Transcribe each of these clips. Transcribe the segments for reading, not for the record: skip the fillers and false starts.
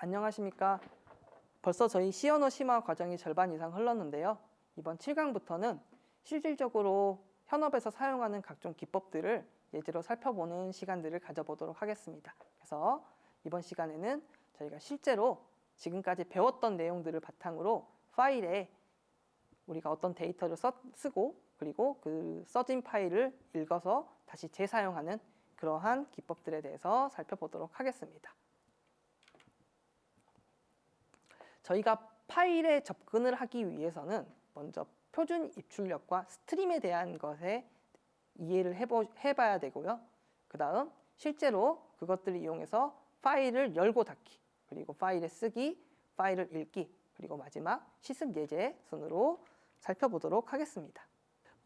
안녕하십니까. 벌써 저희 C언어 심화 과정이 절반 이상 흘렀는데요. 이번 7강부터는 실질적으로 현업에서 사용하는 각종 기법들을 예제로 살펴보는 시간들을 가져보도록 하겠습니다. 그래서 이번 시간에는 저희가 실제로 지금까지 배웠던 내용들을 바탕으로 파일에 우리가 어떤 데이터를 쓰고 그리고 그 써진 파일을 읽어서 다시 재사용하는 그러한 기법들에 대해서 살펴보도록 하겠습니다. 저희가 파일에 접근을 하기 위해서는 먼저 표준 입출력과 스트림에 대한 것에 이해를 해봐야 되고요. 그 다음 실제로 그것들을 이용해서 파일을 열고 닫기, 그리고 파일에 쓰기, 파일을 읽기, 그리고 마지막 시습 예제 순으로 살펴보도록 하겠습니다.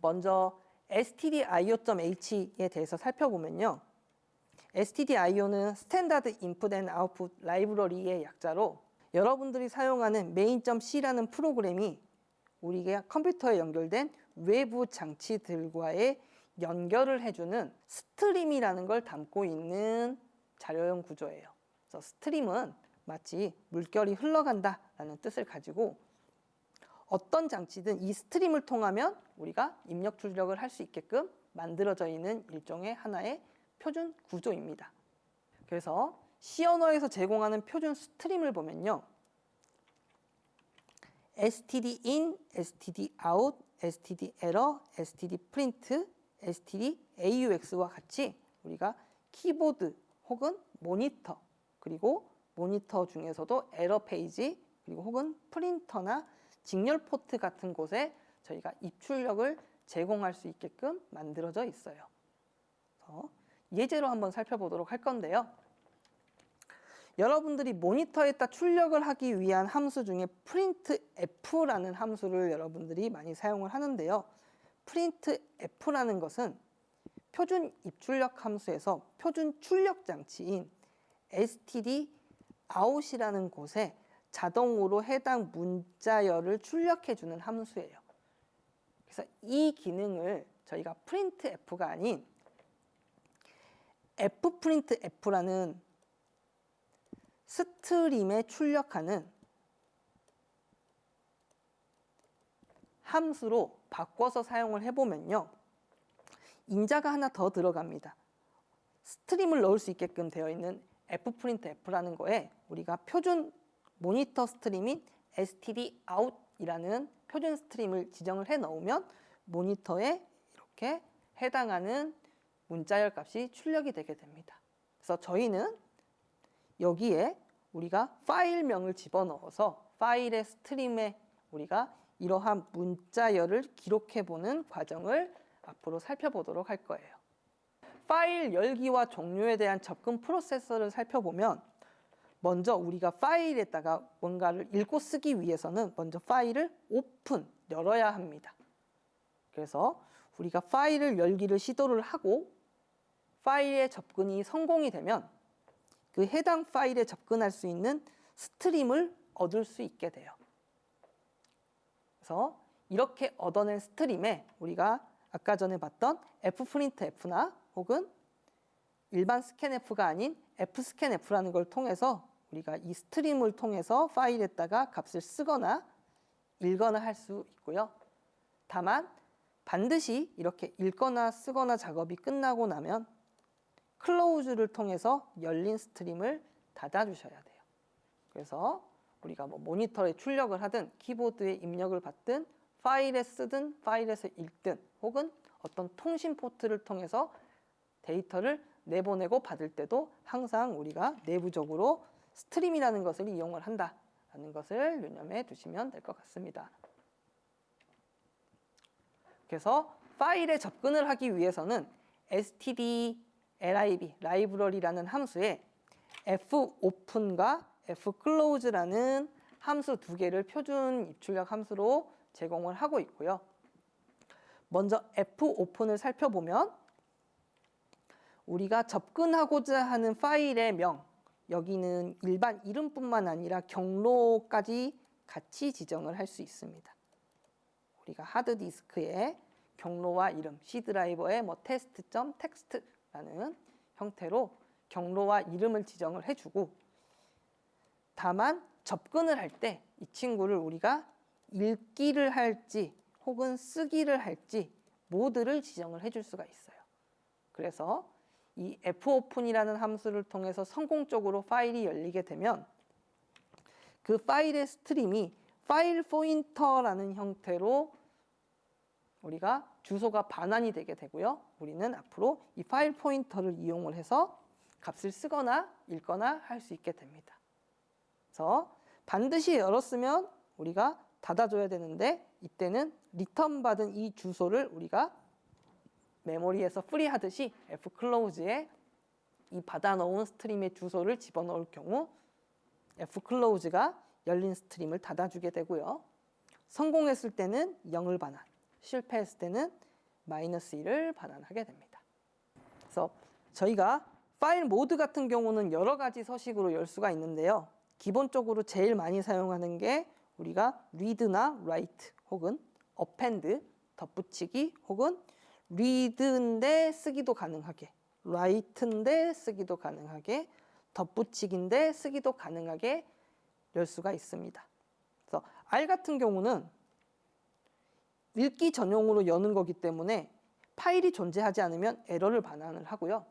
먼저 stdioh에 대해서 살펴보면요. stdio는 스탠다드 인풋 앤 아웃풋 라이브러리의 약자로 여러분들이 사용하는 main.c라는 프로그램이 우리가 컴퓨터에 연결된 외부 장치들과의 연결을 해주는 스트림이라는 걸 담고 있는 자료형 구조예요. 그래서 스트림은 마치 물결이 흘러간다라는 뜻을 가지고 어떤 장치든 이 스트림을 통하면 우리가 입력 출력을 할 수 있게끔 만들어져 있는 일종의 하나의 표준 구조입니다. 그래서 C언어에서 제공하는 표준 스트림을 보면요. stdin, stdout, stderror, stdprint, stdaux와 같이 우리가 키보드 혹은 모니터, 그리고 모니터 중에서도 에러 페이지, 그리고 혹은 프린터나 직렬 포트 같은 곳에 저희가 입출력을 제공할 수 있게끔 만들어져 있어요. 그래서 예제로 한번 살펴보도록 할 건데요. 여러분들이 모니터에다 출력을 하기 위한 함수 중에 printf라는 함수를 여러분들이 많이 사용을 하는데요. printf라는 것은 표준 입출력 함수에서 표준 출력 장치인 stdout이라는 곳에 자동으로 해당 문자열을 출력해주는 함수예요. 그래서 이 기능을 저희가 printf가 아닌 fprintf라는 스트림에 출력하는 함수로 바꿔서 사용을 해보면요. 인자가 하나 더 들어갑니다. 스트림을 넣을 수 있게끔 되어 있는 fprintf라는 거에 우리가 표준 모니터 스트림인 stdout이라는 표준 스트림을 지정을 해 넣으면 모니터에 이렇게 해당하는 문자열 값이 출력이 되게 됩니다. 그래서 저희는 여기에 우리가 파일명을 집어넣어서 파일의 스트림에 우리가 이러한 문자열을 기록해보는 과정을 앞으로 살펴보도록 할 거예요. 파일 열기와 종료에 대한 접근 프로세서를 살펴보면 먼저 우리가 파일에다가 뭔가를 읽고 쓰기 위해서는 먼저 파일을 오픈, 열어야 합니다. 그래서 우리가 파일을 열기를 시도를 하고 파일에 접근이 성공이 되면 그 해당 파일에 접근할 수 있는 스트림을 얻을 수 있게 돼요. 그래서 이렇게 얻어낸 스트림에 우리가 아까 전에 봤던 fprintf나 혹은 일반 scanf가 아닌 fscanf라는 걸 통해서 우리가 이 스트림을 통해서 파일에다가 값을 쓰거나 읽거나 할 수 있고요. 다만 반드시 이렇게 읽거나 쓰거나 작업이 끝나고 나면 클로즈를 통해서 열린 스트림을 닫아주셔야 돼요. 그래서 우리가 모니터에 출력을 하든 키보드에 입력을 받든 파일에 쓰든 파일에서 읽든 혹은 어떤 통신 포트를 통해서 데이터를 내보내고 받을 때도 항상 우리가 내부적으로 스트림이라는 것을 이용을 한다는 것을 유념해 두시면 될 것 같습니다. 그래서 파일에 접근을 하기 위해서는 stdlib, 라이브러리라는 함수에 fopen과 fclose라는 함수 두 개를 표준 입출력 함수로 제공을 하고 있고요. 먼저 fopen을 살펴보면 우리가 접근하고자 하는 파일의 명, 여기는 일반 이름뿐만 아니라 경로까지 같이 지정을 할 수 있습니다. 우리가 하드디스크에 경로와 이름, C 드라이버에 test.txt라는 형태로 경로와 이름을 지정을 해주고 다만 접근을 할 때 이 친구를 우리가 읽기를 할지 혹은 쓰기를 할지 모드를 지정을 해줄 수가 있어요. 그래서 이 fopen이라는 함수를 통해서 성공적으로 파일이 열리게 되면 그 파일의 스트림이 파일 포인터라는 형태로 우리가 주소가 반환이 되게 되고요. 우리는 앞으로 이 파일 포인터를 이용을 해서 값을 쓰거나 읽거나 할 수 있게 됩니다. 그래서 반드시 열었으면 우리가 닫아줘야 되는데 이때는 리턴 받은 이 주소를 우리가 메모리에서 프리하듯이 fclose에 이 받아놓은 스트림의 주소를 집어넣을 경우 fclose가 열린 스트림을 닫아주게 되고요. 성공했을 때는 0을 반환, 실패했을 때는 -1을 반환하게 됩니다. 그래서 저희가 파일 모드 같은 경우는 여러 가지 서식으로 열 수가 있는데요. 기본적으로 제일 많이 사용하는 게 우리가 read나 write 혹은 append, 덧붙이기 혹은 read인데 쓰기도 가능하게, write인데 쓰기도 가능하게, 덧붙이기인데 쓰기도 가능하게 열 수가 있습니다. 그래서 R 같은 경우는 읽기 전용으로 여는 거기 때문에 파일이 존재하지 않으면 에러를 반환을 하고요.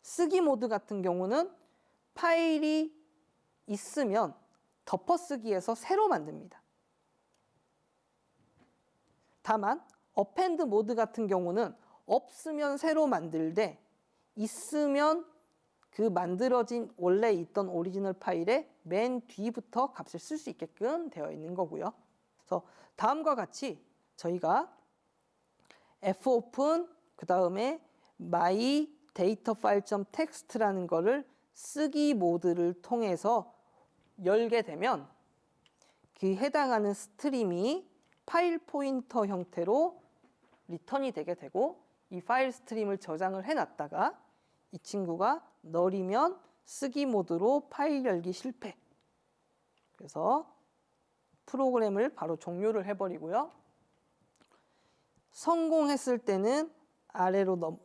쓰기 모드 같은 경우는 파일이 있으면 덮어쓰기에서 새로 만듭니다. 다만 append 모드 같은 경우는 없으면 새로 만들되 있으면 그 만들어진 원래 있던 오리지널 파일의 맨 뒤부터 값을 쓸 수 있게끔 되어 있는 거고요. 그래서 다음과 같이 저희가 fopen 그 다음에 my data file.txt라는 거를 쓰기 모드를 통해서 열게 되면 그 해당하는 스트림이 파일 포인터 형태로 리턴이 되게 되고 이 파일 스트림을 저장을 해놨다가 이 친구가 널이면 쓰기 모드로 파일 열기 실패. 그래서 프로그램을 바로 종료를 해버리고요. 성공했을 때는 아래로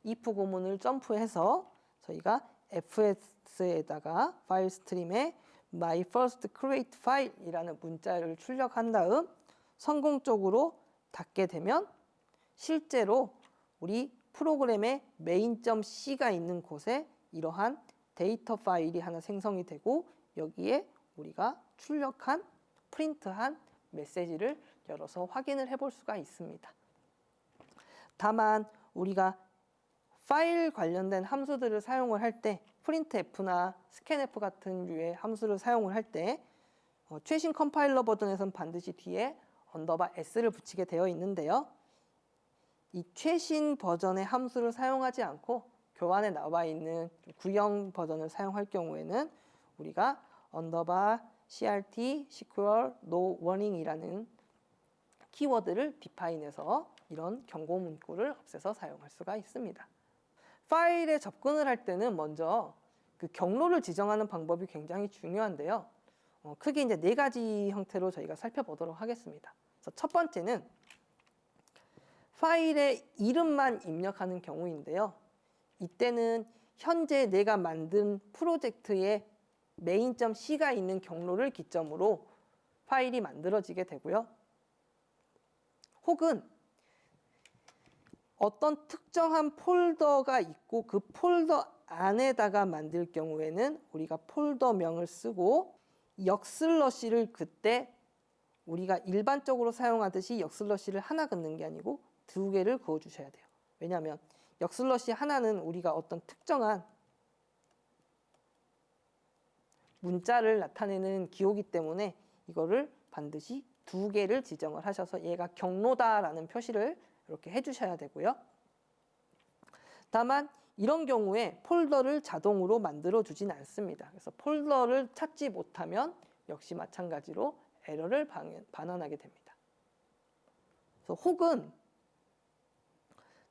if 고문을 점프해서 저희가 fs에다가 파일 스트림에 my first create file이라는 문자를 출력한 다음 성공적으로 닫게 되면 실제로 우리 프로그램의 main.c가 있는 곳에 이러한 데이터 파일이 하나 생성이 되고 여기에 우리가 출력한 프린트한 메시지를 열어서 확인을 해볼 수가 있습니다. 다만 우리가 파일 관련된 함수들을 사용을 할 때 printf나 scanf 같은 류의 함수를 사용을 할 때 최신 컴파일러 버전에서는 반드시 뒤에 _s를 붙이게 되어 있는데요. 이 최신 버전의 함수를 사용하지 않고 교환에 나와 있는 구형 버전을 사용할 경우에는 우리가 $crt SQL no warning이라는 키워드를 디파인해서 이런 경고 문구를 없애서 사용할 수가 있습니다. 파일에 접근을 할 때는 먼저 그 경로를 지정하는 방법이 굉장히 중요한데요. 크게 이제 4가지 형태로 저희가 살펴보도록 하겠습니다. 그래서 첫 번째는 파일의 이름만 입력하는 경우인데요. 이때는 현재 내가 만든 프로젝트의 main.c가 있는 경로를 기점으로 파일이 만들어지게 되고요. 혹은 어떤 특정한 폴더가 있고 그 폴더 안에다가 만들 경우에는 우리가 폴더명을 쓰고 역슬러시를 그때 우리가 일반적으로 사용하듯이 역슬러시를 하나 긋는 게 아니고 2개를 그어 주셔야 돼요. 왜냐하면 역슬러시 하나는 우리가 어떤 특정한 문자를 나타내는 기호이기 때문에 이거를 반드시 2개를 지정을 하셔서 얘가 경로다라는 표시를 이렇게 해주셔야 되고요. 다만 이런 경우에 폴더를 자동으로 만들어 주진 않습니다. 그래서 폴더를 찾지 못하면 역시 마찬가지로 에러를 반환하게 됩니다. 그래서 혹은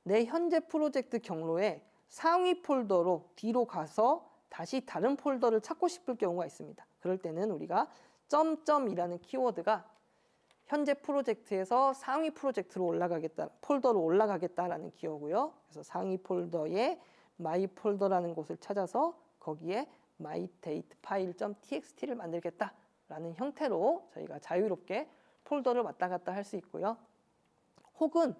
내 현재 프로젝트 경로에 상위 폴더로 뒤로 가서 다시 다른 폴더를 찾고 싶을 경우가 있습니다. 그럴 때는 우리가 점점이라는 키워드가 현재 프로젝트에서 상위 프로젝트로 올라가겠다, 폴더로 올라가겠다라는 기호고요. 그래서 상위 폴더에 my 폴더라는 곳을 찾아서 거기에 myDateFile.txt를 만들겠다라는 형태로 저희가 자유롭게 폴더를 왔다 갔다 할 수 있고요. 혹은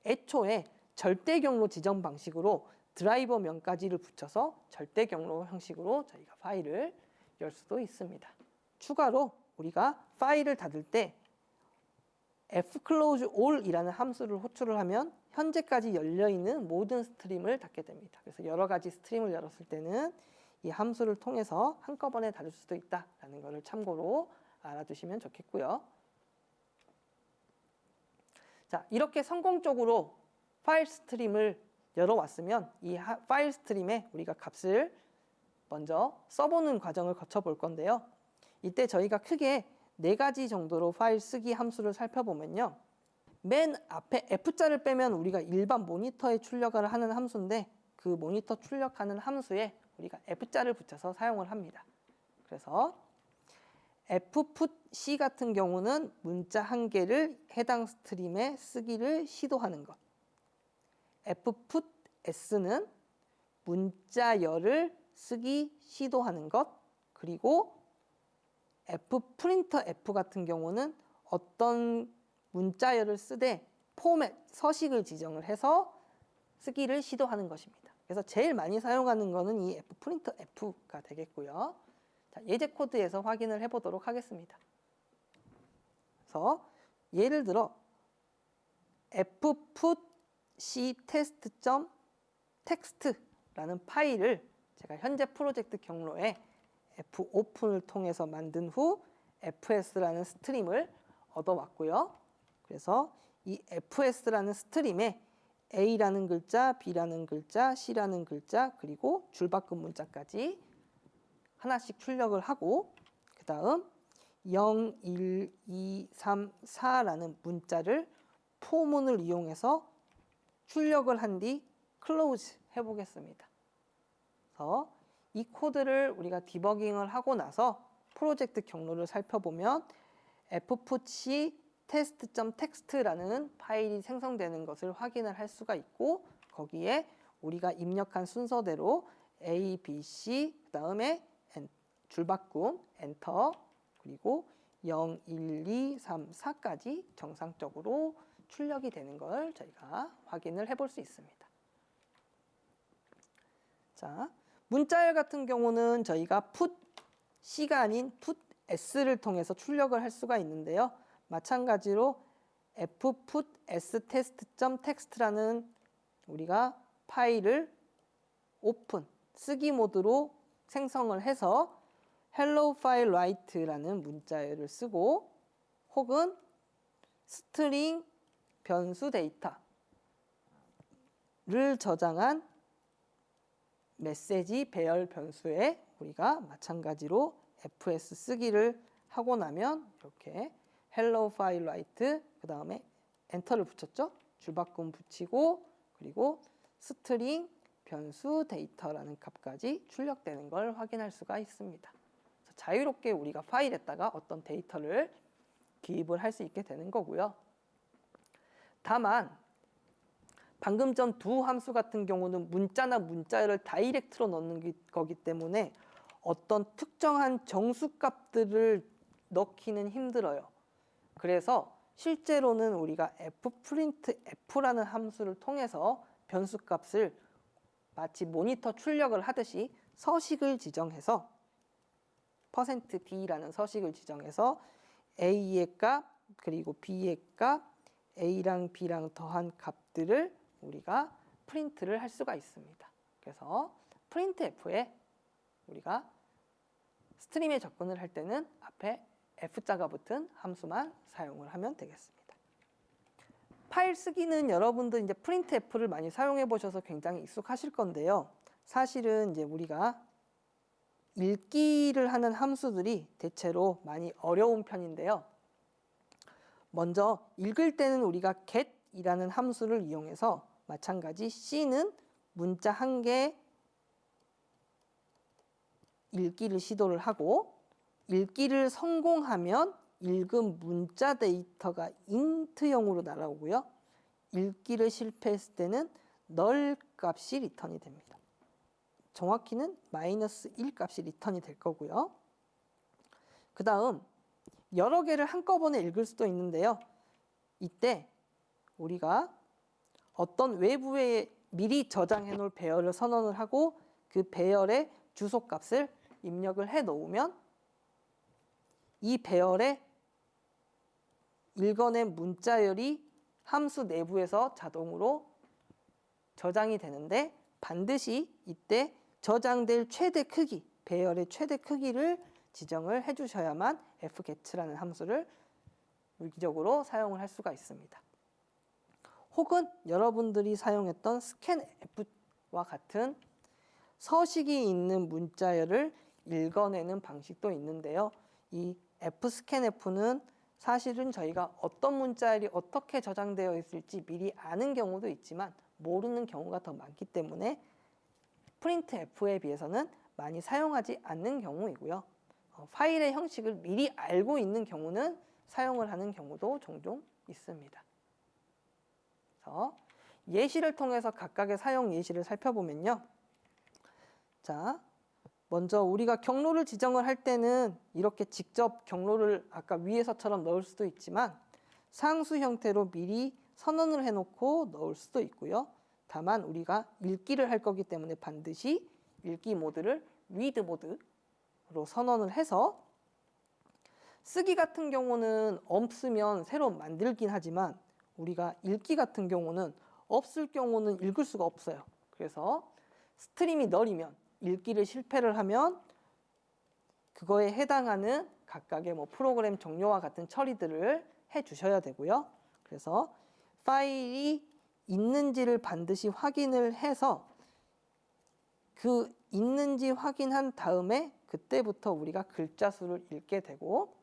애초에 절대 경로 지정 방식으로 드라이버 명까지를 붙여서 절대 경로 형식으로 저희가 파일을 열 수도 있습니다. 추가로 우리가 파일을 닫을 때 fclose all이라는 함수를 호출을 하면 현재까지 열려있는 모든 스트림을 닫게 됩니다. 그래서 여러 가지 스트림을 열었을 때는 이 함수를 통해서 한꺼번에 닫을 수도 있다는 것을 참고로 알아두시면 좋겠고요. 자, 이렇게 성공적으로 파일 스트림을 열어왔으면 이 파일 스트림에 우리가 값을 먼저 써보는 과정을 거쳐볼 건데요. 이때 저희가 크게 4가지 정도로 파일 쓰기 함수를 살펴보면요. 맨 앞에 F자를 빼면 우리가 일반 모니터에 출력을 하는 함수인데 그 모니터 출력하는 함수에 우리가 F자를 붙여서 사용을 합니다. 그래서 fputC 같은 경우는 문자 한 개를 해당 스트림에 쓰기를 시도하는 것. fputs는 문자열을 쓰기 시도하는 것. 그리고 fprintf 같은 경우는 어떤 문자열을 쓰되 포맷, 서식을 지정을 해서 쓰기를 시도하는 것입니다. 그래서 제일 많이 사용하는 것은 이 fprintf가 되겠고요. 자, 예제 코드에서 확인을 해보도록 하겠습니다. 그래서 예를 들어 fputC test.txt라는 파일을 제가 현재 프로젝트 경로에 fopen을 통해서 만든 후 fs라는 스트림을 얻어왔고요. 그래서 이 fs라는 스트림에 a라는 글자, b라는 글자, c라는 글자, 그리고 줄바꿈 문자까지 하나씩 출력을 하고 그 다음 0, 1, 2, 3, 4라는 문자를 포문을 이용해서 출력을 한 뒤 클로즈 해보겠습니다. 그래서 이 코드를 우리가 디버깅을 하고 나서 프로젝트 경로를 살펴보면 fputC test.txt라는 파일이 생성되는 것을 확인을 할 수가 있고 거기에 우리가 입력한 순서대로 A, B, C 그 다음에 줄바꿈 엔터 그리고 0, 1, 2, 3, 4까지 정상적으로 출력이 되는 걸 저희가 확인을 해볼 수 있습니다. 자, 문자열 같은 경우는 저희가 putC가 아닌 puts를 통해서 출력을 할 수가 있는데요. 마찬가지로 fputsTest.txt라는 우리가 파일을 오픈, 쓰기 모드로 생성을 해서 hello file write라는 문자열을 쓰고 혹은 스트링 변수 데이터를 저장한 메시지 배열 변수에 우리가 마찬가지로 fs 쓰기를 하고 나면 이렇게 hello file write 그 다음에 엔터를 붙였죠. 줄바꿈 붙이고 그리고 스트링 변수 데이터라는 값까지 출력되는 걸 확인할 수가 있습니다. 자유롭게 우리가 파일에다가 어떤 데이터를 기입을 할 수 있게 되는 거고요. 다만 방금 전 두 함수 같은 경우는 문자나 문자열을 다이렉트로 넣는 거기 때문에 어떤 특정한 정수값들을 넣기는 힘들어요. 그래서 실제로는 우리가 fprintf라는 함수를 통해서 변수값을 마치 모니터 출력을 하듯이 서식을 지정해서 %d라는 서식을 지정해서 a의 값 그리고 b의 값 a랑 b랑 더한 값들을 우리가 프린트를 할 수가 있습니다. 그래서 printf에 우리가 스트림에 접근을 할 때는 앞에 F자가 붙은 함수만 사용을 하면 되겠습니다. 파일 쓰기는 여러분들 이제 printf를 많이 사용해 보셔서 굉장히 익숙하실 건데요. 사실은 이제 우리가 읽기를 하는 함수들이 대체로 많이 어려운 편인데요. 먼저 읽을 때는 우리가 get이라는 함수를 이용해서 마찬가지 C는 문자 한 개 읽기를 시도를 하고 읽기를 성공하면 읽은 문자 데이터가 int형으로 날아오고요. 읽기를 실패했을 때는 null 값이 리턴이 됩니다. 정확히는 -1 값이 리턴이 될 거고요. 그 다음 여러 개를 한꺼번에 읽을 수도 있는데요. 이때 우리가 어떤 외부에 미리 저장해 놓을 배열을 선언을 하고 그 배열의 주소값을 입력을 해 놓으면 이 배열에 읽어낸 문자열이 함수 내부에서 자동으로 저장이 되는데 반드시 이때 저장될 최대 크기, 배열의 최대 크기를 지정을 해주셔야만 fget라는 함수를 유기적으로 사용을 할 수가 있습니다. 혹은 여러분들이 사용했던 scanf와 같은 서식이 있는 문자열을 읽어내는 방식도 있는데요. 이 fscanf는 사실은 저희가 어떤 문자열이 어떻게 저장되어 있을지 미리 아는 경우도 있지만 모르는 경우가 더 많기 때문에 printf에 비해서는 많이 사용하지 않는 경우이고요. 파일의 형식을 미리 알고 있는 경우는 사용을 하는 경우도 종종 있습니다. 그래서 예시를 통해서 각각의 사용 예시를 살펴보면요. 자, 먼저 우리가 경로를 지정을 할 때는 이렇게 직접 경로를 아까 위에서처럼 넣을 수도 있지만 상수 형태로 미리 선언을 해놓고 넣을 수도 있고요. 다만 우리가 읽기를 할 거기 때문에 반드시 읽기 모드를 read 모드로 선언을 해서 쓰기 같은 경우는 없으면 새로 만들긴 하지만 우리가 읽기 같은 경우는 없을 경우는 읽을 수가 없어요. 그래서 스트림이 널이면 읽기를 실패를 하면 그거에 해당하는 각각의 프로그램 종료와 같은 처리들을 해 주셔야 되고요. 그래서 파일이 있는지를 반드시 확인을 해서 그 있는지 확인한 다음에 그때부터 우리가 글자 수를 읽게 되고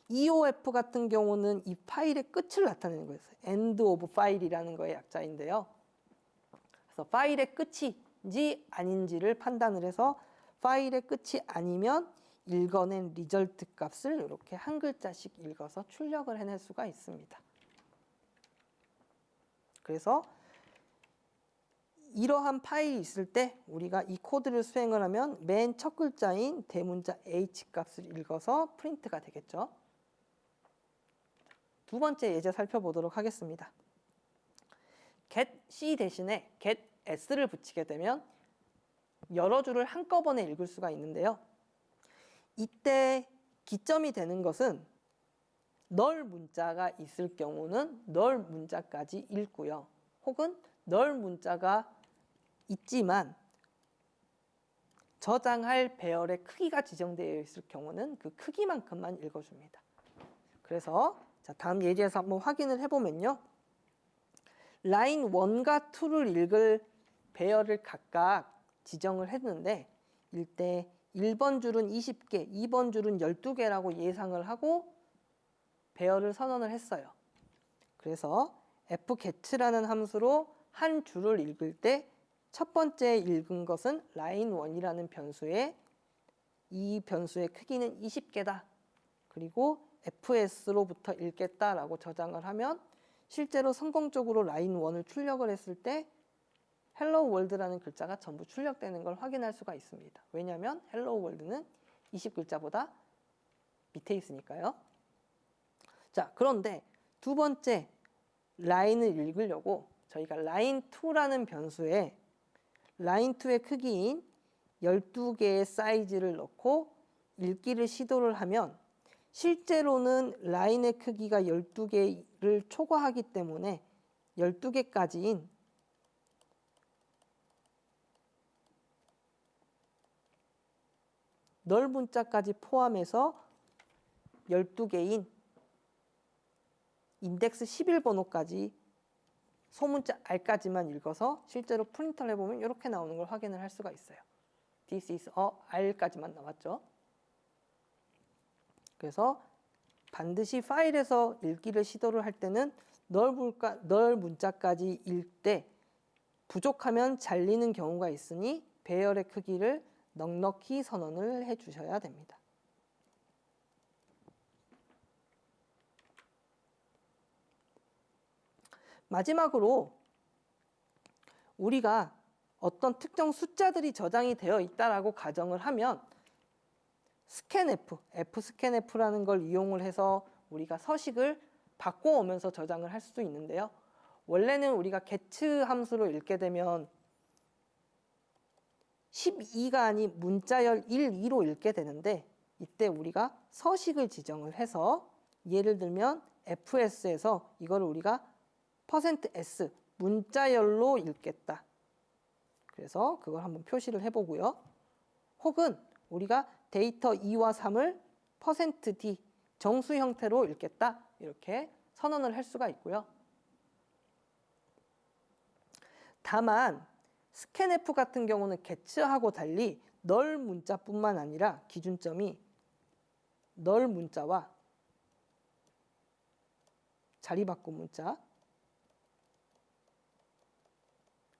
EOF 같은 경우는 이 파일의 끝을 나타내는 거예요. end of file이라는 거의 약자인데요. 그래서 파일의 끝인지 아닌지를 판단을 해서 파일의 끝이 아니면 읽어낸 리절트 값을 이렇게 한 글자씩 읽어서 출력을 해낼 수가 있습니다. 그래서 이러한 파일이 있을 때 우리가 이 코드를 수행을 하면 맨 첫 글자인 대문자 H 값을 읽어서 프린트가 되겠죠. 두 번째 예제 살펴보도록 하겠습니다. get C 대신에 get S를 붙이게 되면 여러 줄을 한꺼번에 읽을 수가 있는데요. 이때 기점이 되는 것은 널 문자가 있을 경우는 널 문자까지 읽고요. 혹은 널 문자가 있지만 저장할 배열의 크기가 지정되어 있을 경우는 그 크기만큼만 읽어줍니다. 그래서 자, 다음 예제에서 한번 확인을 해보면요. 라인 1과 2를 읽을 배열을 각각 지정을 했는데 이때 1번 줄은 20개, 2번 줄은 12개라고 예상을 하고 배열을 선언을 했어요. 그래서 fget라는 함수로 한 줄을 읽을 때 첫 번째 읽은 것은 라인 1이라는 변수에 이 변수의 크기는 20개다. 그리고 fs로부터 읽겠다라고 저장을 하면 실제로 성공적으로 라인 1을 출력을 했을 때 hello world라는 글자가 전부 출력되는 걸 확인할 수가 있습니다. 왜냐하면 hello world는 20글자보다 밑에 있으니까요. 자, 그런데 두 번째 라인을 읽으려고 저희가 line2라는 변수에 line2의 크기인 12개의 사이즈를 넣고 읽기를 시도를 하면 실제로는 라인의 크기가 12개를 초과하기 때문에 12개까지인 널 문자까지 포함해서 12개인 인덱스 11번호까지 소문자 R까지만 읽어서 실제로 프린터를 해보면 이렇게 나오는 걸 확인을 할 수가 있어요. This is a R까지만 나왔죠. 그래서 반드시 파일에서 읽기를 시도를 할 때는 널 문자까지 읽을 때 부족하면 잘리는 경우가 있으니 배열의 크기를 넉넉히 선언을 해 주셔야 됩니다. 마지막으로 우리가 어떤 특정 숫자들이 저장이 되어 있다라고 가정을 하면 scanf, fscanf라는 걸 이용을 해서 우리가 서식을 바꿔오면서 저장을 할 수도 있는데요. 원래는 우리가 get 함수로 읽게 되면 12가 아닌 문자열 1, 2로 읽게 되는데 이때 우리가 서식을 지정을 해서 예를 들면 fs에서 이거를 우리가 %s 문자열로 읽겠다. 그래서 그걸 한번 표시를 해보고요. 혹은 우리가 데이터 2와 3을 %d 정수 형태로 읽겠다. 이렇게 선언을 할 수가 있고요. 다만 scanf 같은 경우는 get하고 달리 널 문자뿐만 아니라 기준점이 널 문자와 자리 바꾼 문자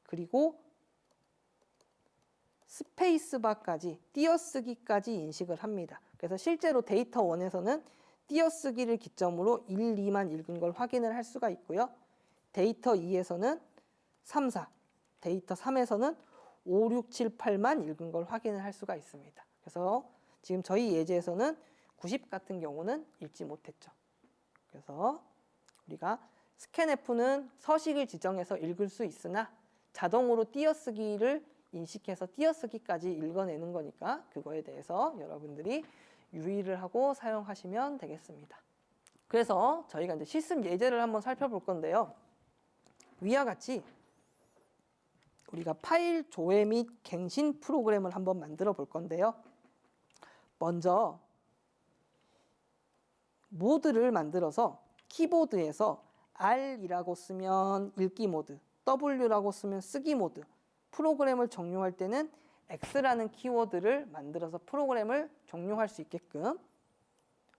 그리고 스페이스바까지 띄어쓰기까지 인식을 합니다. 그래서 실제로 데이터 1에서는 띄어쓰기를 기점으로 1, 2만 읽은 걸 확인을 할 수가 있고요. 데이터 2에서는 3, 4, 데이터 3에서는 5, 6, 7, 8만 읽은 걸 확인을 할 수가 있습니다. 그래서 지금 저희 예제에서는 90 같은 경우는 읽지 못했죠. 그래서 우리가 scanf는 서식을 지정해서 읽을 수 있으나 자동으로 띄어쓰기를 인식해서 띄어쓰기까지 읽어내는 거니까 그거에 대해서 여러분들이 유의를 하고 사용하시면 되겠습니다. 그래서 저희가 이제 실습 예제를 한번 살펴볼 건데요. 위와 같이 우리가 파일 조회 및 갱신 프로그램을 한번 만들어 볼 건데요. 먼저 모드를 만들어서 키보드에서 R이라고 쓰면 읽기 모드, W라고 쓰면 쓰기 모드, 프로그램을 종료할 때는 X라는 키워드를 만들어서 프로그램을 종료할 수 있게끔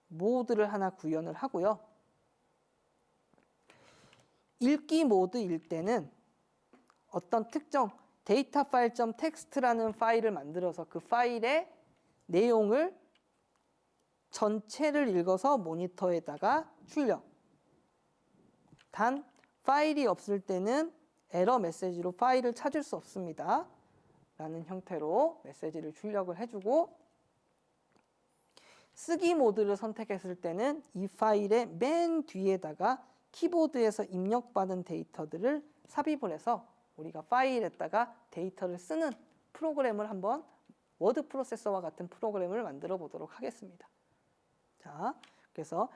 모드를 하나 구현을 하고요. 읽기 모드일 때는 어떤 특정 데이터 파일 .txt라는 파일을 만들어서 그 파일의 내용을 전체를 읽어서 모니터에다가 출력. 단 파일이 없을 때는 에러 메시지로 파일을 찾을 수 없습니다. 라는 형태로 메시지를 출력을 해주고 쓰기 모드를 선택했을 때는 이 파일의 맨 뒤에다가 키보드에서 입력받은 데이터들을 삽입을 해서 우리가 파일에다가 데이터를 쓰는 프로그램을 한번 워드 프로세서와 같은 프로그램을 만들어 보도록 하겠습니다. 자, 그래서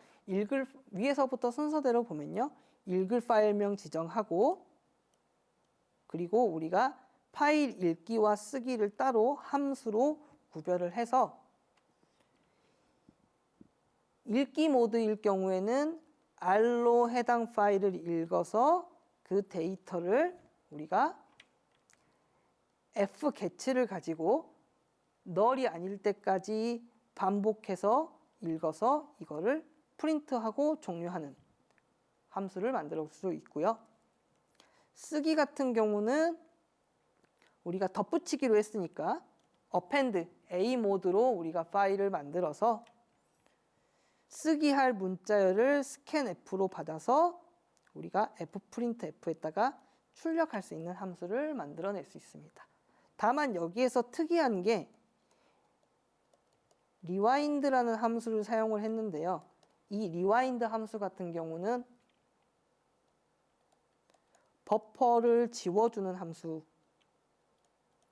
위에서부터 순서대로 보면요. 읽을 파일명 지정하고 그리고 우리가 파일 읽기와 쓰기를 따로 함수로 구별을 해서 읽기 모드일 경우에는 R로 해당 파일을 읽어서 그 데이터를 우리가 fget를 가지고 널이 아닐 때까지 반복해서 읽어서 이거를 프린트하고 종료하는 함수를 만들 수 있고요. 쓰기 같은 경우는 우리가 덧붙이기로 했으니까 append A 모드로 우리가 파일을 만들어서 쓰기 할 문자열을 scanf로 받아서 우리가 fprintf에다가 출력할 수 있는 함수를 만들어낼 수 있습니다. 다만 여기에서 특이한 게 rewind라는 함수를 사용을 했는데요. 이 rewind 함수 같은 경우는 버퍼를 지워주는 함수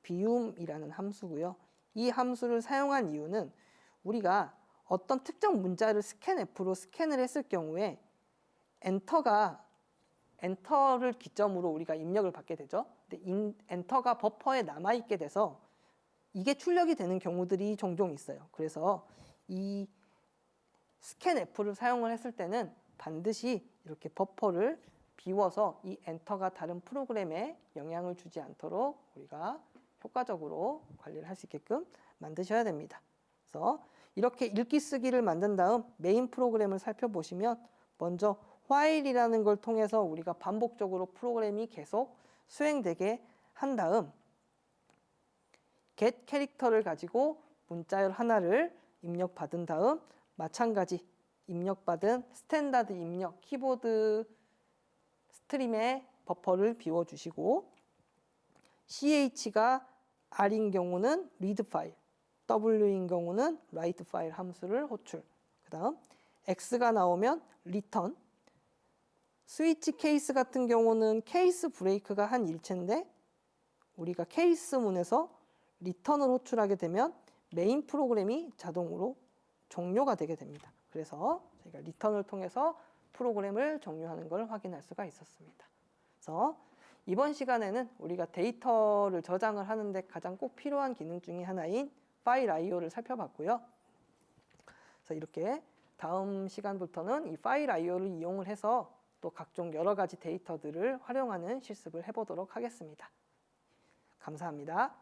비움이라는 함수고요. 이 함수를 사용한 이유는 우리가 어떤 특정 문자를 scanf로 스캔을 했을 경우에 엔터를 기점으로 우리가 입력을 받게 되죠. 근데 엔터가 버퍼에 남아있게 돼서 이게 출력이 되는 경우들이 종종 있어요. 그래서 이 scanf를 사용을 했을 때는 반드시 이렇게 버퍼를 비워서 이 엔터가 다른 프로그램에 영향을 주지 않도록 우리가 효과적으로 관리를 할 수 있게끔 만드셔야 됩니다. 그래서 이렇게 읽기 쓰기를 만든 다음 메인 프로그램을 살펴보시면 먼저 while이라는 걸 통해서 우리가 반복적으로 프로그램이 계속 수행되게 한 다음 get 캐릭터를 가지고 문자열 하나를 입력받은 다음 마찬가지 입력받은 스탠다드 입력 키보드 스트림의 버퍼를 비워주시고 ch가 r인 경우는 read 파일, w인 경우는 write 파일 함수를 호출. 그다음 x가 나오면 return. 스위치 케이스 같은 경우는 케이스 브레이크가 한 일체인데 우리가 케이스문에서 리턴을 호출하게 되면 메인 프로그램이 자동으로 종료가 되게 됩니다. 그래서 저희가 리턴을 통해서 프로그램을 종료하는 걸 확인할 수가 있었습니다. 그래서 이번 시간에는 우리가 데이터를 저장을 하는데 가장 꼭 필요한 기능 중에 하나인 파일 I/O를 살펴봤고요. 그래서 이렇게 다음 시간부터는 이 파일 I/O를 이용을 해서 또 각종 여러 가지 데이터들을 활용하는 실습을 해보도록 하겠습니다. 감사합니다.